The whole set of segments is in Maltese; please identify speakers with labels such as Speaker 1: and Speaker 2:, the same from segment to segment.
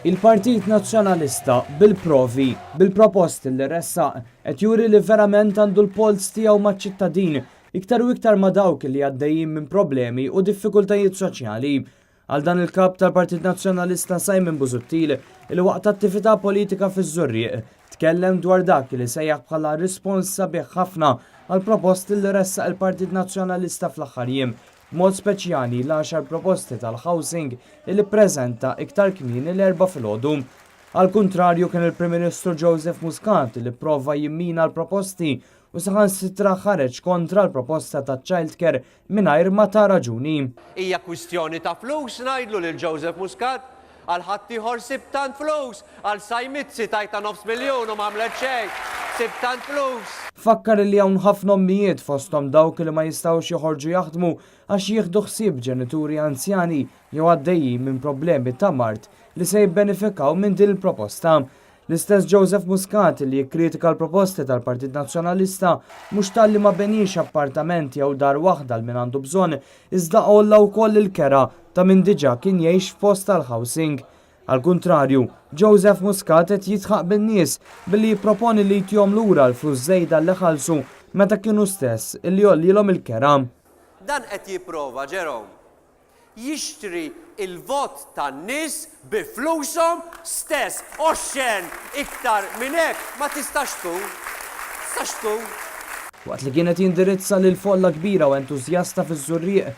Speaker 1: Il-Partit Nazzjonalista bil-provi, bil-proposti li ressaq qed juri li verament għandu l-polz tiegħu maċ-ċittadin iktar u iktar ma' dawk li għaddejjin minn problemi u diffikultajiet soċjali. Għal dan il-kap tal-Partit Nazzjonalista Busuttil il waqt attività politika fiż-Żurrieq tkellem dwar dak li sejjaħ bħala rispons sabiħ ħafna għal proposti li ressaq il-Partit Nazzjonalista fl-aħħar jiem, b'mod speċjali l-10 proposti tal-housing li ppreżenta iktar kmieni l-4 filgħodu. Al kontrarju kien il-Prim Ministru Joseph Muscat li prova jimmina l-proposti u saħansitra ħareġ kontra l-proposta ta' childcare mingħajr ma ta' raġuni.
Speaker 2: Hija kwistjoni ta' flus ngħidlu lil Joseph Muscat għal ħadd ieħor sib tant flus, għal Sajmizzi tajta $500,000 u m'għamlet xejn, sib tant flus.
Speaker 1: Fakkar li hawn ħafna ommijiet fosthom dawk li ma jistgħux joħorġu jaħdmu għax jieħdu ħsieb ġenituri anzjani jew għaddejjin minn problemi ta' mart li se jibbenefikaw minn din il-proposta. L-istess Joseph Muscat li jikkritika l-proposti tal-Partit Nazzjonalista mhux talli ma benix appartamenti jew dar waħda l min għandu bżonn iżda qollha wkoll il-kera ta' min diġà kien jgħix f'post tal-housing. Al kontrarju, Joseph Muscat qed jitħaq bin-nies billi jipproponi li jtihom lura l-flus żejda li ħallsu meta kienu stess illi jollilhom il-kera.
Speaker 2: Dan qed jipprova Ġerom jixtri il-vot tan-nies bi flushom stess. Oxxen iktar minn hekk ma tistax tkun.
Speaker 1: Waqt li kienet jindirizza lil folla kbira u entużjasta fiż-Żurrieq,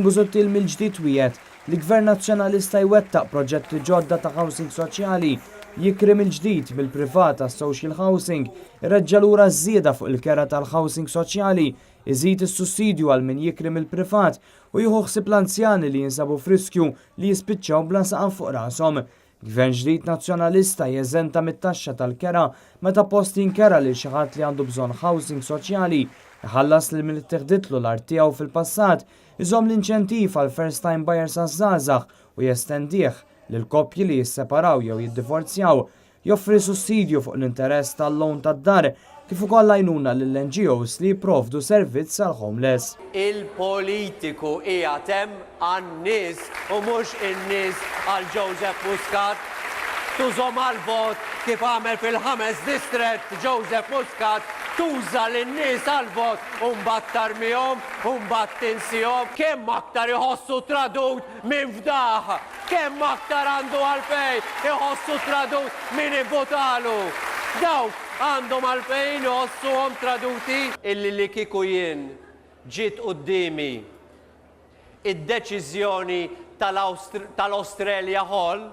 Speaker 1: Busuttil mill-ġdid wiegħed li Gvern Nazzjonalista jwettaq proġetti ġodda ta' housing soċjali, jikrim il-ġdid mill-privata social housing, irreġġa' lura żieda fuq il-kera tal-housing soċjali, iżid is-sussidju għal min jikrim il-privat u jieħu ħsieb l-anzjani li jinsabu f'riskju li jispiċċaw bla saqan fuq rashom. Gvern ġdid Nazzjonalista jeżenta mit-taxxa tal-kera meta post jinkera lil xi ħadd li għandu bżonn housing soċjali, iħallas li milli teħditlu l-art tiegħu fil-passat, iżomm l-inċentiv għal first time buyers għaż-żgħażagħ u jestendih lil koppji li jisseparaw jew jiddivorzjaw, joffri sussidju fuq l-interess tal-loan tad-dar kif ukoll għajnuna lill-NGOs li jipprovdu servizz għal homeless.
Speaker 2: Il-politiku qiegħed hemm għan-nies u mhux in-nies għal Joseph Muscat. Tużhom għal-vot kif għamel fil-5 distrett Joseph Muscat, tuża lin-nies għal-vot u mbagħad tarmihom u mbagħad tinsihom. Kemm aktar iħossu tradut minn fdaħ, kemm aktar għandu għalfejn iħossu tradut minn ivvotalu. Dawk għandhom għalfejn iħossuhom traduti illi li kieku jien ġiet qudiemi id-deċiżjoni tal-Australia Hall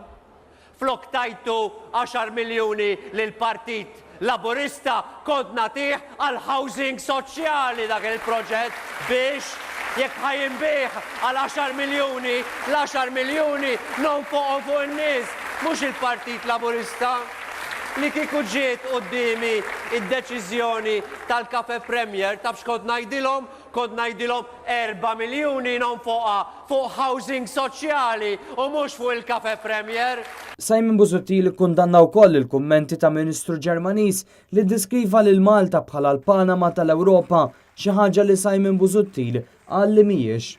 Speaker 2: flok tajtu 10 miljuni lill-Partit Laburista kont nagħtih għal housing soċjali dak il-proġett biex jekk ħajinbih għal 10 miljuni, l-10 miljuni nonfoqhom fuq in-nies, mhux il-Partit Laburista. Li kieku ġiet qudiemi id-deċiżjoni tal-Cafe Premier taf x'kont ngħidilhom? Kont ngħidilhom 4 miljuni nonfoqha fuq housing soċjali u mhux fuq il-Cafe Premier.
Speaker 1: Busuttil kundanna wkoll il-kummenti ta' Ministru Ġermaniż li ddeskriva lil Malta bħala l-Panama tal-Ewropa, xi ħaġa li Busuttil qal li mhijiex.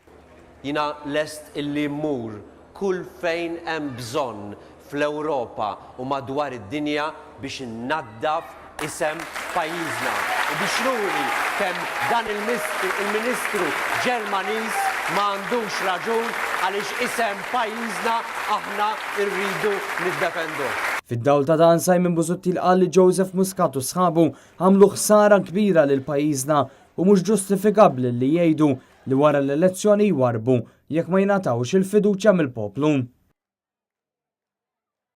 Speaker 2: Jiena lest illi mmur kull fejn hemm bżonn fl-Ewropa u madwar id-dinja biex innaddaf isem pajjiżna u biex nuri kemm dan il-Ministru Ġermaniż ma għandux raġun għaliex isem pajjiżna aħna rridu niddefendu.
Speaker 1: Fid-dawl ta' dan Busuttil qal li Joseph Muscat u sħabu għamlu ħsara kbira lil pajjiżna u mhux ġustifikabbli li jgħidu li wara l-elezzjoni jwarbu jekk ma jingħatawx il-fiduċja mill-poplu.